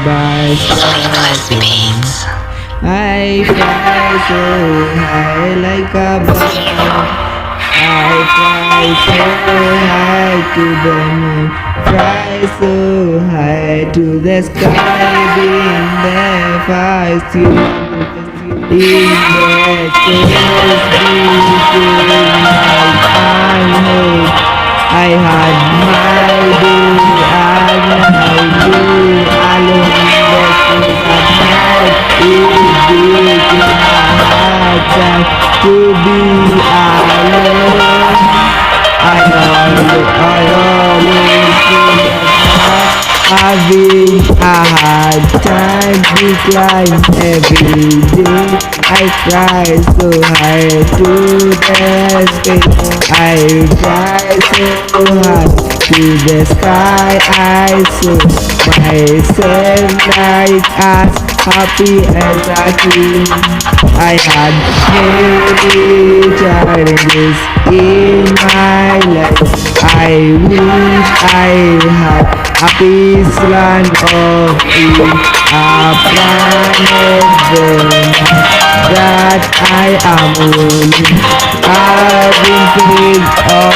by Sweet crispy beans. I fly so high like a bird. I fly so high to the moon. Fly so high to the sky. Being there fast you in the space between my eyes. I had my day and I do alone in the at night. It beats in my heart to be alone. I always feel having a hard time to climb every day. I fly so high to the space. I fly so high to the sky. I saw myself like as happy as a king. I had many challenges in my life. I wish I had a peace land of peace, a planet that I am on. I've been thinking of